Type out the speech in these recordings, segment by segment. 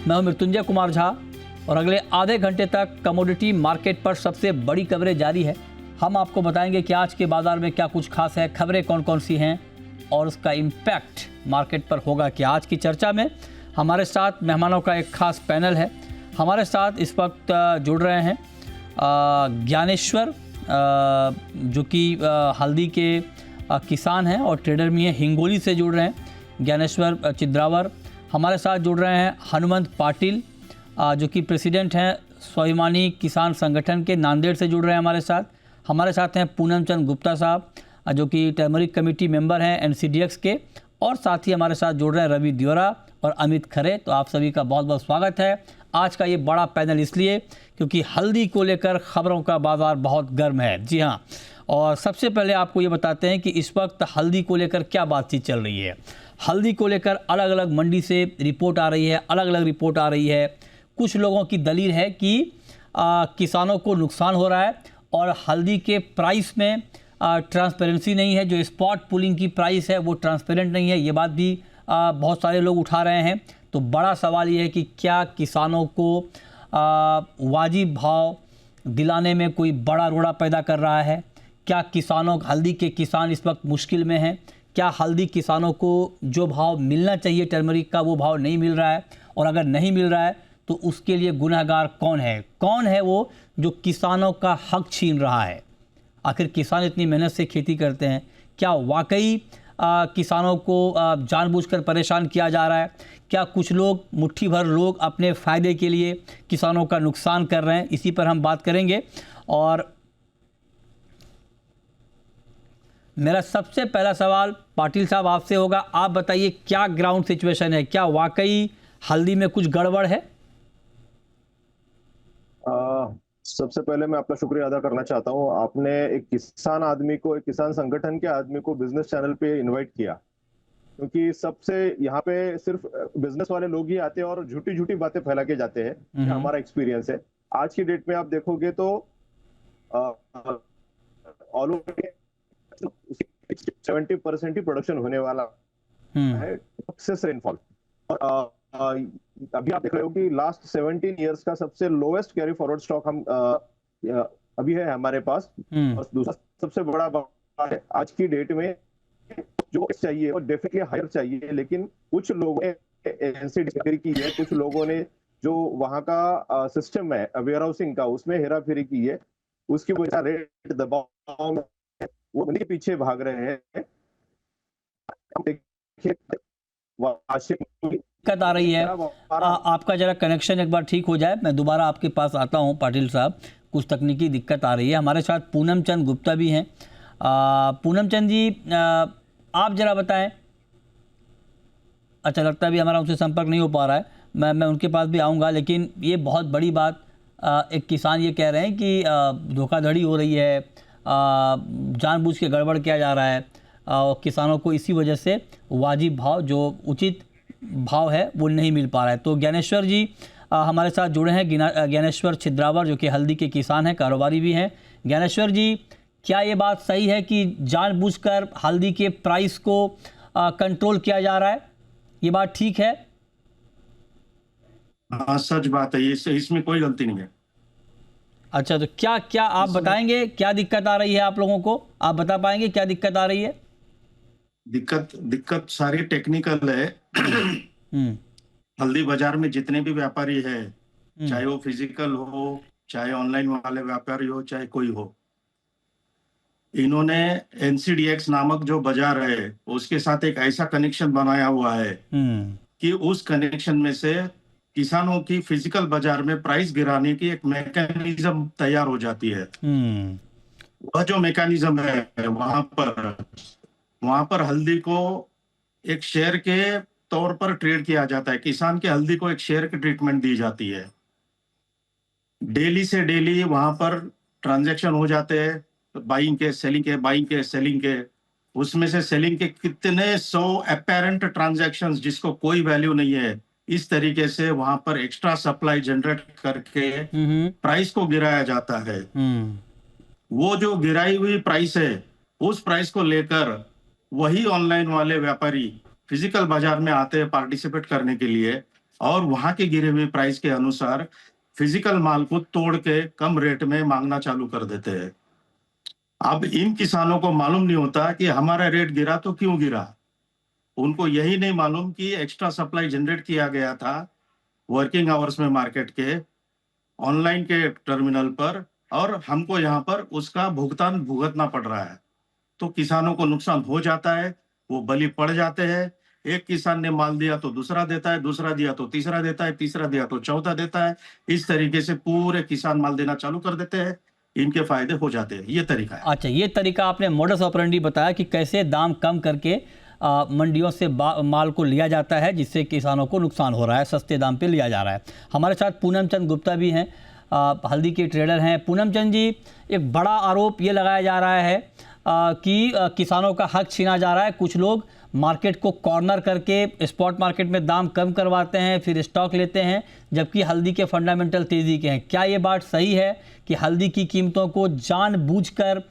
मैं हूं मृत्युंजय कुमार झा और अगले आधे घंटे तक कमोडिटी मार्केट पर सबसे बड़ी खबरें जारी है। हम आपको बताएंगे कि आज के बाजार में क्या कुछ खास है, खबरें कौन कौन सी हैं और उसका इम्पैक्ट मार्केट पर होगा क्या। आज की चर्चा में हमारे साथ मेहमानों का एक खास पैनल है। हमारे साथ इस वक्त जुड़ रहे हैं ज्ञानेश्वर, जो कि हल्दी के किसान हैं और ट्रेडर भी हैं, हिंगोली से जुड़ रहे हैं ज्ञानेश्वर चिद्रावर। हमारे साथ जुड़ रहे हैं हनुमंत पाटिल, जो कि प्रेसिडेंट हैं स्वाभिमानी किसान संगठन के, नांदेड़ से जुड़ रहे हैं हमारे साथ। हमारे साथ हैं पूनम चंद गुप्ता साहब, जो कि टर्मरिक कमेटी मेंबर हैं एनसीडीएक्स के, और साथ ही हमारे साथ जुड़ रहे हैं रवि दियोरा और अमित खरे। तो आप सभी का बहुत बहुत स्वागत है। आज का ये बड़ा पैनल इसलिए क्योंकि हल्दी को लेकर खबरों का बाजार बहुत गर्म है। जी हाँ, और सबसे पहले आपको ये बताते हैं कि इस वक्त हल्दी को लेकर क्या बातचीत चल रही है। हल्दी को लेकर अलग अलग मंडी से रिपोर्ट आ रही है, अलग अलग रिपोर्ट आ रही है। कुछ लोगों की दलील है कि किसानों को नुकसान हो रहा है और हल्दी के प्राइस में ट्रांसपेरेंसी नहीं है। जो स्पॉट पुलिंग की प्राइस है वो ट्रांसपेरेंट नहीं है। ये बात भी बहुत सारे लोग उठा रहे हैं। तो बड़ा सवाल ये है कि क्या किसानों को वाजिब भाव दिलाने में कोई बड़ा रोड़ा पैदा कर रहा है? क्या हल्दी के किसान इस वक्त मुश्किल में हैं? क्या हल्दी किसानों को जो भाव मिलना चाहिए टर्मरिक का वो भाव नहीं मिल रहा है? और अगर नहीं मिल रहा है तो उसके लिए गुनहगार कौन है? कौन है वो जो किसानों का हक छीन रहा है? आखिर किसान इतनी मेहनत से खेती करते हैं, क्या वाकई किसानों को जानबूझकर परेशान किया जा रहा है? क्या कुछ लोग, मुट्ठी भर लोग अपने फ़ायदे के लिए किसानों का नुकसान कर रहे हैं? इसी पर हम बात करेंगे। और मेरा सबसे पहला सवाल पाटिल साहब आपसे होगा। आप बताइए क्या ग्राउंड सिचुएशन है? क्या वाकई हल्दी में कुछ गड़बड़ है? सबसे पहले मैं आपका शुक्रिया अदा करना चाहता हूं। आपने एक किसान आदमी को, एक किसान संगठन के आदमी को बिजनेस चैनल पे इनवाइट किया, क्योंकि सबसे यहाँ पे सिर्फ बिजनेस वाले लोग ही आते हैं और झूठी झूठी बातें फैला के जाते हैं। हमारा एक्सपीरियंस है। आज की डेट में आप देखोगे तो ऑल ओवर 70% ही प्रोडक्शन होने वाला है एक्सेस रेनफॉल। और अभी आप देख रहे हो कि लास्ट 17 इयर्स का सबसे लोएस्ट कैरी फॉरवर्ड स्टॉक हम अभी है हमारे पास। और दूसरा सबसे बड़ा बात है आज की डेट में जो चाहिए वो डेफिनेटली हायर चाहिए, लेकिन कुछ लोगों ने एनसीडी की है, कुछ लोगों ने जो वहां का सिस्टम है वेयर हाउसिंग का, उसमें हेरा फेरी की है। उसकी वजह से रेट दबाव में वो मंदी के पीछे भाग रहे हैं। दिक्कत आ रही है। आपका जरा कनेक्शन एक बार ठीक हो जाए, मैं दोबारा आपके पास आता हूं पाटिल साहब। कुछ तकनीकी दिक्कत आ रही है। हमारे साथ पूनम चंद गुप्ता भी हैं। पूनम चंद जी, आप जरा बताएं। अच्छा, लगता है भी हमारा उनसे संपर्क नहीं हो पा रहा है। मैं उनके पास भी आऊँगा, लेकिन ये बहुत बड़ी बात, एक किसान ये कह रहे हैं कि धोखाधड़ी हो रही है, जानबूझ के गड़बड़ किया जा रहा है और किसानों को इसी वजह से वाजिब भाव, जो उचित भाव है, वो नहीं मिल पा रहा है। तो ज्ञानेश्वर जी हमारे साथ जुड़े हैं, ज्ञानेश्वर छिद्रावर, जो कि हल्दी के किसान हैं, कारोबारी भी हैं। ज्ञानेश्वर जी, क्या ये बात सही है कि जानबूझकर हल्दी के प्राइस को कंट्रोल किया जा रहा है? ये बात ठीक है? हाँ, सच बात है। इसमें कोई गलती नहीं है। अच्छा, तो क्या आप बताएंगे क्या दिक्कत आ रही है आप लोगों को? आप बता पाएंगे क्या दिक्कत आ रही है? दिक्कत सारी टेक्निकल है। हल्दी बाजार में जितने भी व्यापारी है, चाहे वो फिजिकल हो, चाहे ऑनलाइन वाले व्यापारी हो, चाहे कोई हो, इन्होंने एनसीडीएक्स नामक जो बाजार है उसके साथ एक ऐसा कनेक्शन बनाया हुआ है कि उस कनेक्शन में से किसानों की फिजिकल बाजार में प्राइस गिराने की एक मैकेनिज्म तैयार हो जाती है। वह जो मैकेनिज्म है वहां पर हल्दी को एक शेयर के तौर पर ट्रेड किया जाता है। किसान के हल्दी को एक शेयर की ट्रीटमेंट दी जाती है। डेली से डेली वहां पर ट्रांजैक्शन हो जाते हैं, बाइंग के, सेलिंग के, बाइंग के, सेलिंग के। उसमें से सेलिंग के कितने 100 अपेरेंट ट्रांजैक्शंस जिसको कोई वैल्यू नहीं है, इस तरीके से वहां पर एक्स्ट्रा सप्लाई जनरेट करके प्राइस को गिराया जाता है। वो जो गिराई हुई प्राइस है, उस प्राइस को लेकर वही ऑनलाइन वाले व्यापारी फिजिकल बाजार में आते हैं पार्टिसिपेट करने के लिए, और वहां के गिरे हुए प्राइस के अनुसार फिजिकल माल को तोड़ के कम रेट में मांगना चालू कर देते हैं। अब इन किसानों को मालूम नहीं होता कि हमारा रेट गिरा तो क्यों गिरा। उनको यही नहीं मालूम कि एक्स्ट्रा सप्लाई जनरेट किया गया था वर्किंग आवर्स में मार्केट के ऑनलाइन के टर्मिनल पर, और हमको यहाँ पर उसका भुगतान भुगतना पड़ रहा है। तो किसानों को नुकसान हो जाता है, वो बलि पड़ जाते हैं। एक किसान ने माल दिया तो दूसरा देता है, दूसरा दिया तो तीसरा देता है, तीसरा दिया तो चौथा देता है। इस तरीके से पूरे किसान माल देना चालू कर देते हैं, इनके फायदे हो जाते हैं। ये तरीका है। अच्छा, ये तरीका आपने मोडस ऑपरेंडी बताया कि कैसे दाम कम करके मंडियों से माल को लिया जाता है, जिससे किसानों को नुकसान हो रहा है, सस्ते दाम पे लिया जा रहा है। हमारे साथ पूनम चंद गुप्ता भी हैं, हल्दी के ट्रेडर हैं। पूनम चंद जी, एक बड़ा आरोप ये लगाया जा रहा है कि किसानों का हक छीना जा रहा है। कुछ लोग मार्केट को कॉर्नर करके स्पॉट मार्केट में दाम कम करवाते हैं, फिर स्टॉक लेते हैं, जबकि हल्दी के फंडामेंटल तेज़ी के हैं। क्या ये बात सही है कि हल्दी की कीमतों को जानबूझकर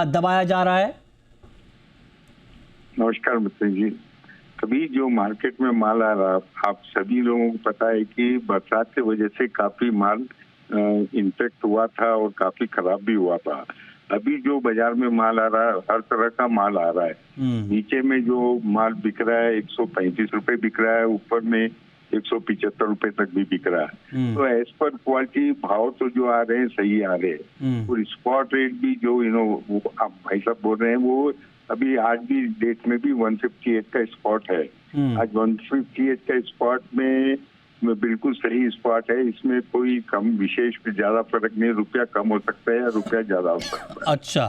दबाया जा रहा है? नमस्कार मित्र जी। अभी जो मार्केट में माल आ रहा, आप सभी लोगों को पता है कि बरसात की वजह से काफी माल इन्फेक्ट हुआ था और काफी खराब भी हुआ था। अभी जो बाजार में माल आ रहा है, हर तरह का माल आ रहा है। नीचे में जो माल बिक रहा है 135 रुपए बिक रहा है, ऊपर में 175 रुपए तक भी बिक रहा है। तो एज पर क्वालिटी भाव तो जो आ रहे हैं सही आ रहे हैं, और स्पॉट रेट भी जो आप भाई साहब बोल रहे हैं, वो अभी आज भी डेट में भी 158 का स्पॉट है। आज 158 का स्पॉट में बिल्कुल सही स्पॉट है। इसमें कोई कम विशेष ज्यादा फर्क नहीं, रुपया कम हो सकता है या रुपया ज्यादा हो सकता है। अच्छा,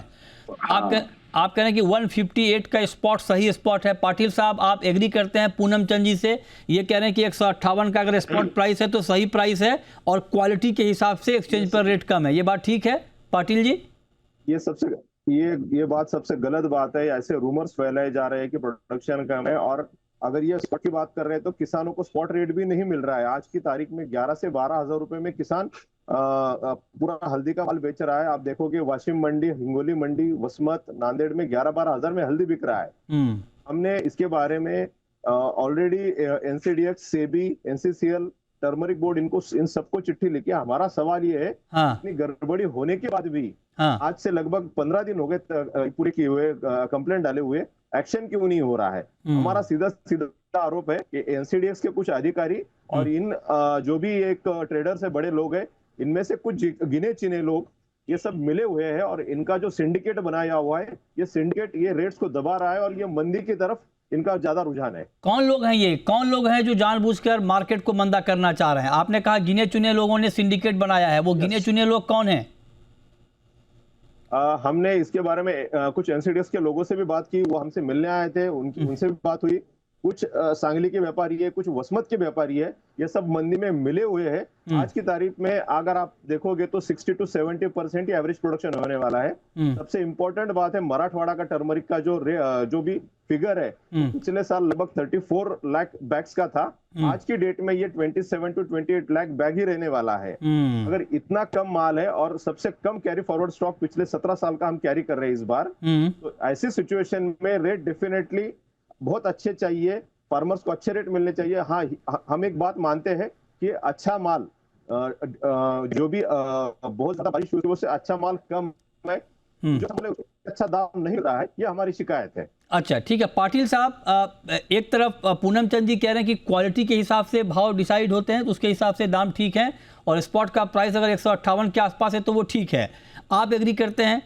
आप कह रहे हैं कि 158 का स्पॉट सही स्पॉट है। पाटिल साहब, आप एग्री करते हैं पूनम चंद जी से? ये कह रहे हैं कि 158 का अगर स्पॉट प्राइस है तो सही प्राइस है और क्वालिटी के हिसाब से एक्सचेंज पर रेट कम है। ये बात ठीक है पाटिल जी? ये बात सबसे गलत बात है। ऐसे रूमर्स फैलाए जा रहे हैं कि प्रोडक्शन कम है, और अगर ये स्पॉट की बात कर रहे हैं तो किसानों को स्पॉट रेट भी नहीं मिल रहा है। आज की तारीख में 11 से 12 हजार रुपए में किसान पूरा हल्दी का माल बेच रहा है। आप देखोगे वाशिम मंडी, हिंगोली मंडी, वसमत, नांदेड़ में 11-12 हजार में हल्दी बिक रहा है। हमने इसके बारे में already NCDEX, SEBI, NCCL, turmeric board, इन सबको चिट्ठी लिखी। हमारा सवाल ये है, इतनी गड़बड़ी होने के बाद भी आज से लगभग 15 दिन हो गए पूरे किए हुए, कंप्लेंट डाले हुए, एक्शन क्यों नहीं हो रहा है? हमारा सीधा सीधा आरोप है कि एनसीडीएक्स के कुछ अधिकारी और इन जो भी एक ट्रेडर से बड़े लोग हैं, इनमें से कुछ गिने चुने लोग ये सब मिले हुए हैं, और इनका जो सिंडिकेट बनाया हुआ है, ये सिंडिकेट ये रेट्स को दबा रहा है और ये मंदी की तरफ इनका ज्यादा रुझान है। कौन लोग हैं ये? कौन लोग हैं जो जानबूझकर मार्केट को मंदा करना चाह रहे हैं? आपने कहा गिने चुने लोगों ने सिंडिकेट बनाया है, वो गिने चुने लोग कौन हैं? हमने इसके बारे में कुछ एनसीडीएक्स के लोगों से भी बात की, वो हमसे मिलने आए थे, उनसे भी बात हुई। कुछ सांगली के व्यापारी है, कुछ वसमत के व्यापारी है, ये सब मंदी में मिले हुए हैं। आज की तारीख में अगर आप देखोगे तो 60 to 70% एवरेज प्रोडक्शन होने वाला है। सबसे इंपॉर्टेंट बात है, मराठवाड़ा का टर्मरिक का जो भी फिगर है, पिछले साल लगभग 34 लाख बैग्स का था। आज की डेट में ये 27 to 28 लाख बैग ही रहने वाला है। अगर इतना कम माल है और सबसे कम कैरी फॉरवर्ड स्टॉक पिछले 17 साल का हम कैरी कर रहे हैं इस बार, तो ऐसी सिचुएशन में रेट डेफिनेटली बहुत अच्छे चाहिए, फार्मर्स को अच्छे रेट मिलने चाहिए। हाँ, हम एक बात मानते हैं कि अच्छा माल जो भी बहुत ज्यादा बारिश हुई है उससे अच्छा माल कम है, जो हमें अच्छा दाम नहीं रहा है, ये हमारी शिकायत है। अच्छा, ठीक है पाटिल साहब, एक तरफ पूनम चंद जी कह रहे हैं कि क्वालिटी के हिसाब से भाव डिसाइड होते हैं, तो उसके हिसाब से दाम ठीक है, और स्पॉट का प्राइस अगर 158 के आसपास है तो वो ठीक है। आप एग्री करते हैं?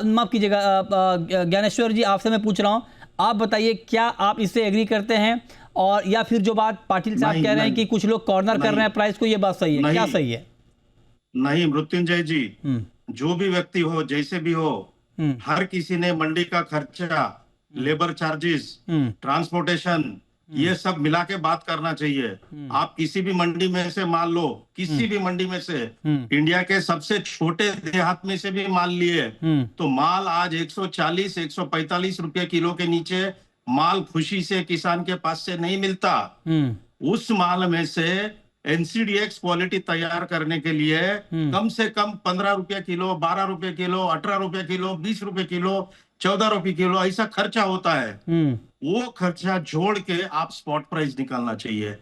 माफ कीजिएगा ज्ञानेश्वर जी, आपसे मैं पूछ रहा हूँ, आप बताइए क्या आप इससे एग्री करते हैं? और या फिर जो बात पाटिल साहब कह रहे हैं कि कुछ लोग कॉर्नर कर रहे हैं प्राइस को, ये बात सही है? क्या सही है? नहीं मृत्युंजय जी, जो भी व्यक्ति हो, जैसे भी हो, हर किसी ने मंडी का खर्चा, लेबर चार्जेस, ट्रांसपोर्टेशन, ये सब मिला के बात करना चाहिए। आप किसी भी मंडी में से माल लो, किसी भी मंडी में से, इंडिया के सबसे छोटे देहात में से भी माल लिए, तो माल आज 140, 145 रुपए किलो के नीचे माल खुशी से किसान के पास से नहीं मिलता। उस माल में से एनसीडीएक्स क्वालिटी तैयार करने के लिए कम से कम 15 रुपए किलो, 12 रुपए किलो, 18 रुपए किलो, 20 रुपए किलो 14 रुपए किलो, ऐसा खर्चा होता है। वो खर्चा जोड़ के आप स्पॉट प्राइस निकालना चाहिए।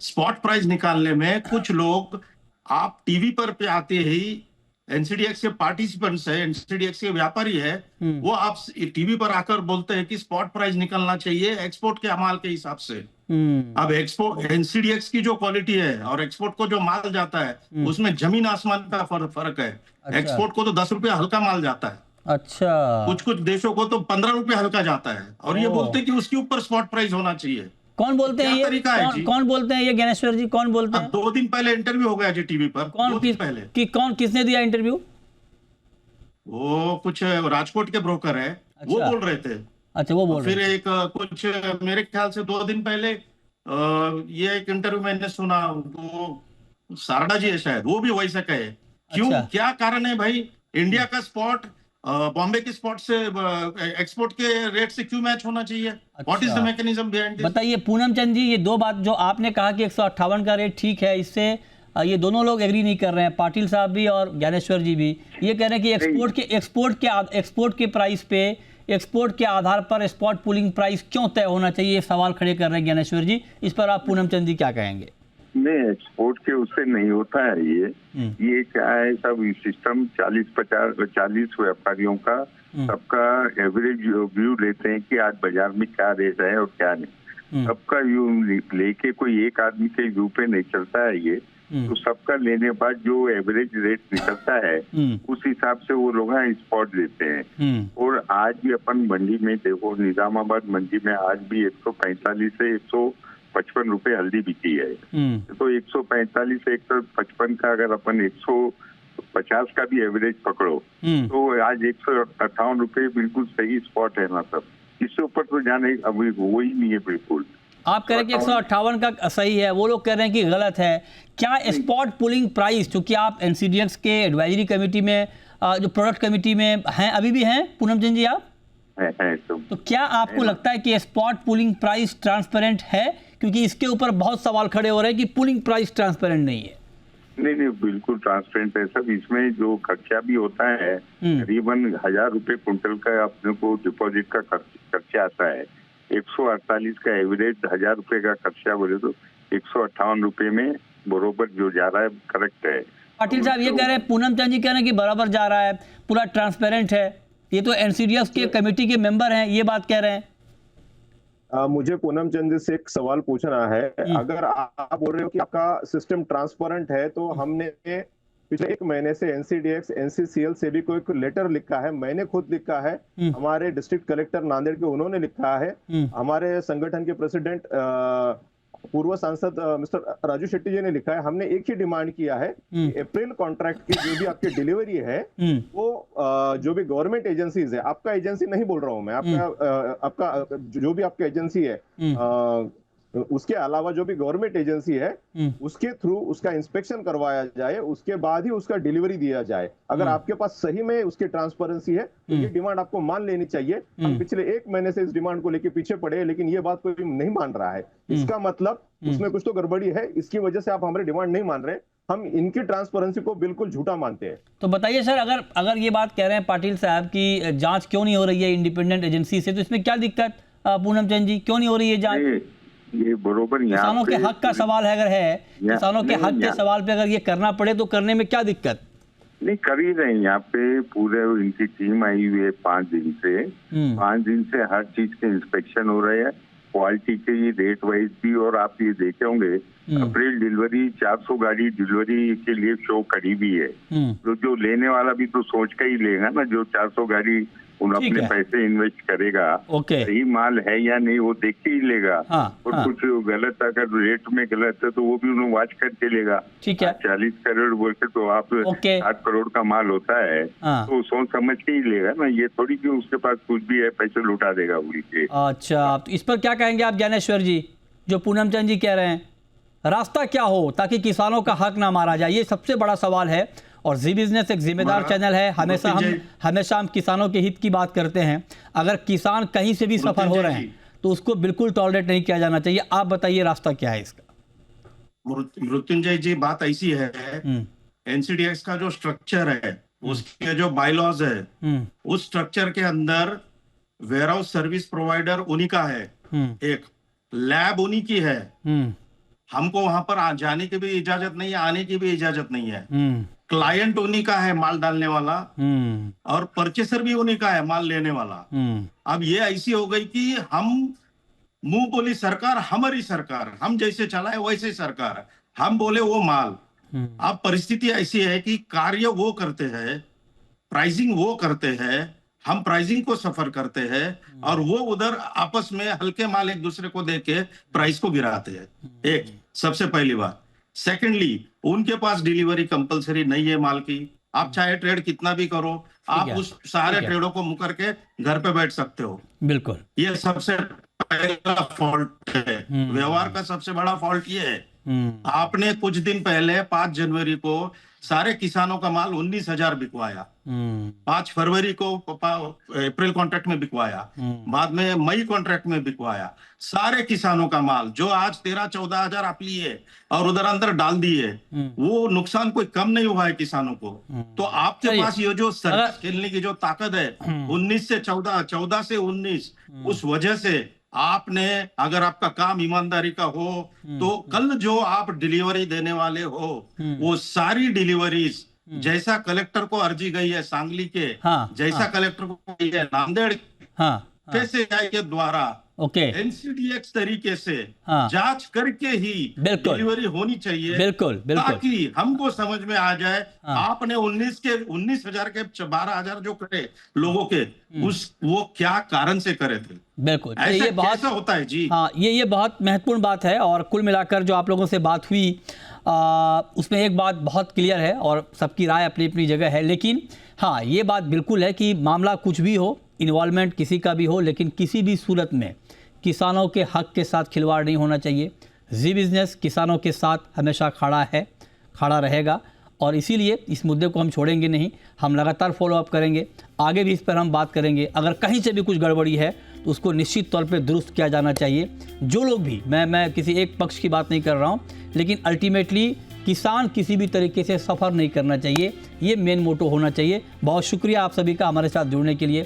स्पॉट प्राइस निकालने में कुछ लोग, आप टीवी पर पे आते ही एनसीडीएक्स के पार्टिसिपेंट्स है, एनसीडीएक्स के व्यापारी है, वो आप टीवी पर आकर बोलते हैं कि स्पॉट प्राइस निकलना चाहिए एक्सपोर्ट के माल के हिसाब से। अब एक्सपोर्ट एनसीडीएक्स की जो क्वालिटी है और एक्सपोर्ट को जो माल जाता है उसमें जमीन आसमान का फर्क है। अच्छा। एक्सपोर्ट को तो 10 रुपया हल्का माल जाता है। अच्छा। कुछ देशों को तो 15 रुपए हल्का जाता है, और ये बोलते हैं कि उसके ऊपर स्पॉट प्राइस होना चाहिए। कौन बोलते हैं ये? तरीका है जी? कौन बोलते हैं ये ज्ञानेश्वर जी? कौन बोलते हैं? 2 दिन पहले इंटरव्यू हो गया जी टीवी पर। कौन 2 दिन पहले कौन किसने दिया इंटरव्यू? वो कुछ राजकोट के ब्रोकर है। अच्छा। वो बोल रहे थे। अच्छा, वो बोल फिर रहे एक कुछ मेरे ख्याल से 2 दिन पहले ये एक इंटरव्यू मैंने सुना, वो सारदा जी है शायद, वो भी वैसा कहे। क्यों? अच्छा। क्या कारण है भाई? इंडिया का स्पॉट बॉम्बे के स्पॉट से एक्सपोर्ट के रेट से क्यों मैच होना चाहिए? What is the mechanism behind this? बताइए पूनम चंद जी, ये दो बात जो आपने कहा कि 158 का रेट ठीक है, इससे ये दोनों लोग एग्री नहीं कर रहे हैं, पाटिल साहब भी और ज्ञानेश्वर जी भी। ये कह रहे हैं कि एक्सपोर्ट के प्राइस पे, एक्सपोर्ट के आधार पर स्पॉट पुलिंग प्राइस क्यों तय होना चाहिए, ये सवाल खड़े कर रहे हैं ज्ञानेश्वर जी। इस पर आप पूनम चंद जी क्या कहेंगे? नहीं, एक्सपोर्ट के उससे नहीं होता है ये क्या है, सब सिस्टम 40 व्यापारियों का सबका एवरेज व्यू लेते हैं कि आज बाजार में क्या रेट है और क्या नहीं। सबका व्यू लेके कोई एक आदमी के व्यू पे नहीं चलता है ये। तो सबका लेने बाद जो एवरेज रेट निकलता है उस हिसाब से वो लोग स्पॉट देते हैं। और आज भी अपन मंडी में देखो, निजामाबाद मंडी में आज भी 145 से 155 रुपए हल्दी बिकी है। तो 145 से 155 का अगर अपन 150 का भी एवरेज पकड़ो तो आज 158 रुपए बिल्कुल सही स्पॉट है ना सब। इससे ऊपर तो जाने अभी वो ही नहीं है बिल्कुल। आप कह रहे हैं कि 158 का सही है, वो लोग कह रहे हैं कि गलत है। क्या स्पॉट पुलिंग प्राइस, चूंकि आप एनसीडीएक्स के एडवाइजरी कमेटी में, जो प्रोडक्ट कमेटी में हैं, अभी भी हैं पूनम चंद जी आप, तो क्या आपको लगता है कि स्पॉट पुलिंग प्राइस ट्रांसपेरेंट है? क्योंकि इसके ऊपर बहुत सवाल खड़े हो रहे हैं कि पुलिंग प्राइस ट्रांसपेरेंट नहीं है। नहीं, बिल्कुल ट्रांसपेरेंट है सब। इसमें जो खर्चा भी होता है करीबन 1000 रुपए कुंटल का अपने को डिपॉजिट का खर्चा आता है। 148 का एवरेज 1000 रुपए का खर्चा बोले तो 158 रुपए में बरोबर जो जा रहा है करेक्ट है। पाटिल साहब ये कह रहे हैं, पूनम चंद जी कह रहे हैं कि बराबर जा रहा है, पूरा ट्रांसपेरेंट है। ये तो एनसीडीएक्स के कमेटी के मेंबर हैं, ये बात कह रहे हैं। मुझे पूनम चंद से एक सवाल पूछना है। अगर आप बोल रहे हो कि आपका सिस्टम ट्रांसपेरेंट है, तो हमने पिछले 1 महीने से एनसीडीएक्स एनसीसीएल से भी कोई लेटर लिखा है, मैंने खुद लिखा है, हमारे डिस्ट्रिक्ट कलेक्टर नांदेड़ के उन्होंने लिखा है, हमारे संगठन के प्रेसिडेंट पूर्व सांसद मिस्टर राजू शेट्टी जी ने लिखा है। हमने एक ही डिमांड किया है कि अप्रैल कॉन्ट्रैक्ट की जो भी आपकी डिलीवरी है वो जो भी गवर्नमेंट एजेंसीज है, आपका एजेंसी नहीं बोल रहा हूं मैं, आपका जो भी आपका एजेंसी है उसके अलावा जो भी गवर्नमेंट एजेंसी है उसके थ्रू उसका इंस्पेक्शन करवाया जाए, उसके बाद ही उसका डिलीवरी दिया जाए। अगर आपके पास सही में उसकी ट्रांसपेरेंसी है तो ये डिमांड आपको मान लेनी चाहिए। हम पिछले 1 महीने से इस डिमांड को लेकर पीछे पड़े, लेकिन ये बात कोई नहीं मान रहा है। इसका मतलब उसमें कुछ तो गड़बड़ी है, इसकी वजह से आप हमारी डिमांड नहीं मान रहे। हम इनकी ट्रांसपेरेंसी को बिल्कुल झूठा मानते हैं। तो बताइए सर, अगर ये बात कह रहे हैं पाटिल साहब की जांच क्यों नहीं हो रही है इंडिपेंडेंट एजेंसी से, तो इसमें क्या दिक्कत पूनम चंद जी, क्यों नहीं हो रही है जांच? ये बरोबर किसानों के हक का सवाल है, अगर है किसानों के हक के सवाल पे अगर ये करना पड़े तो करने में क्या दिक्कत? नहीं, कर ही रहे हैं यहाँ पे। पूरे इनकी टीम आई हुई है 5 दिन से। 5 दिन से हर चीज के इंस्पेक्शन हो रहे हैं, क्वालिटी के ये रेट वाइज भी। और आप ये देखे होंगे अप्रैल डिलीवरी 400 गाड़ी डिलीवरी के लिए शो करी भी है। तो जो लेने वाला भी तो सोच कर ही लेगा ना, जो 400 गाड़ी उन अपने पैसे इन्वेस्ट करेगा, सही माल है या नहीं वो देख के ही लेगा। और कुछ गलत अगर रेट में गलत है तो वो भी उन्हें वॉच करके लेगा। 40 करोड़ बोलते तो आप 7 करोड़ का माल होता है तो सोच समझ के ही लेगा ना। ये थोड़ी कि उसके पास कुछ भी है पैसे लुटा देगा बोल के। अच्छा, तो इस पर क्या कहेंगे आप ज्ञानेश्वर जी, जो पूनम चंद जी कह रहे हैं? रास्ता क्या हो ताकि किसानों का हक ना मारा जाए, ये सबसे बड़ा सवाल है। और जी बिजनेस एक जिम्मेदार चैनल है, हमेशा हम किसानों के हित की बात करते हैं। अगर किसान कहीं से भी सफर हो रहे हैं तो उसको बिल्कुल टॉलरेट नहीं किया जाना चाहिए। आप बताइए रास्ता क्या है इसका? मृत्युंजय जी, बात ऐसी है, एनसीडीएक्स का जो स्ट्रक्चर है, उसके जो बायलॉज है, उस स्ट्रक्चर के अंदर वेयर हाउस सर्विस प्रोवाइडर उन्हीं का है, एक लैब उन्हीं की है, हमको वहां पर जाने की भी इजाजत नहीं है, आने की भी इजाजत नहीं है। क्लाइंट उन्हीं का है माल डालने वाला, और परचेसर भी उन्हीं का है माल लेने वाला। अब ये ऐसी हो गई कि हम मुंह बोली सरकार, हमारी सरकार, हम जैसे चलाए वैसे सरकार, हम बोले वो माल। अब परिस्थिति ऐसी है कि कार्य वो करते हैं, प्राइसिंग वो करते हैं, हम प्राइसिंग को सफर करते हैं, और वो उधर आपस में हल्के माल एक दूसरे को देके प्राइस को गिराते हैं। एक सबसे पहली बात। सेकेंडली, उनके पास डिलीवरी कंपलसरी नहीं है माल की। आप चाहे ट्रेड कितना भी करो, आप उस सारे ट्रेडों को मुकर के घर पे बैठ सकते हो। बिल्कुल, ये सबसे पहला फॉल्ट है। व्यवहार का सबसे बड़ा फॉल्ट ये है। आपने कुछ दिन पहले 5 जनवरी को सारे किसानों का माल 19,000 बिकवाया, 5 फरवरी को अप्रैल कॉन्ट्रैक्ट में बिकवाया, बाद में मई कॉन्ट्रैक्ट में बिकवाया। सारे किसानों का माल जो आज 13-14,000 आप लिए और उधर अंदर डाल दिए, वो नुकसान कोई कम नहीं हुआ है किसानों को। तो आपके पास ये जो सर्कस खेलने की जो ताकत है 19 से 14, 14 से 19, उस वजह से आपने, अगर आपका काम ईमानदारी का हो, तो कल जो आप डिलीवरी देने वाले हो, वो सारी डिलीवरीज जैसा कलेक्टर को अर्जी गई है सांगली के, जैसा कलेक्टर को गई है नांदेड़ PCI के द्वारा, NCDX तरीके से जांच करके ही डिलीवरी होनी चाहिए। बिल्कुल, ताकि हमको समझ में आ जाए आपने 19,000 के 12,000 जो करे लोगों के, वो क्या कारण से करे थे। बिल्कुल, ये बहुत होता है जी। हाँ, ये बहुत महत्वपूर्ण बात है। और कुल मिलाकर जो आप लोगों से बात हुई उसमें एक बात बहुत क्लियर है, और सबकी राय अपनी अपनी जगह है। लेकिन हाँ, ये बात बिल्कुल है कि मामला कुछ भी हो, इन्वॉल्वमेंट किसी का भी हो, लेकिन किसी भी सूरत में किसानों के हक के साथ खिलवाड़ नहीं होना चाहिए। जी बिज़नेस किसानों के साथ हमेशा खड़ा रहेगा, और इसीलिए इस मुद्दे को हम छोड़ेंगे नहीं। हम लगातार फॉलोअप करेंगे, आगे भी इस पर हम बात करेंगे। अगर कहीं से भी कुछ गड़बड़ी है तो उसको निश्चित तौर पे दुरुस्त किया जाना चाहिए। जो लोग भी, मैं किसी एक पक्ष की बात नहीं कर रहा हूँ, लेकिन अल्टीमेटली किसान किसी भी तरीके से सफ़र नहीं करना चाहिए, ये मेन मोटो होना चाहिए। बहुत शुक्रिया आप सभी का हमारे साथ जुड़ने के लिए।